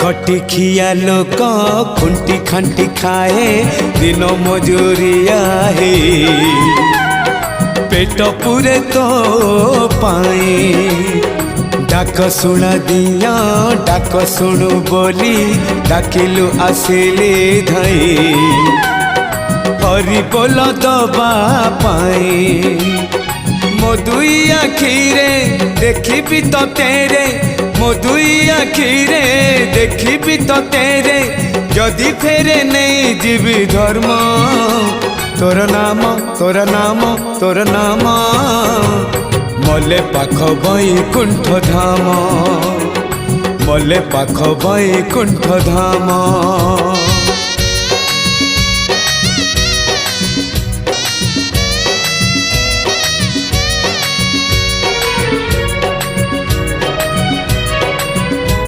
खटिखिया लोक खुंटी खांटी खाए दिन मजूरिया है पेट पूरे तो पाए डाक शुणा दिया डाक शुणु बोली डाकिलु आसिले धई हरि बोल दबा पाए मो दुई आखिरे देखी तो तेरे मो दुई आखिरे देखी तो तेरे जदि फेरे नहीं जीवी धर्म तोर नाम तोर नाम तोर नाम मले पाख बैकुंठ धाम मले पाख बैकुंठ धाम।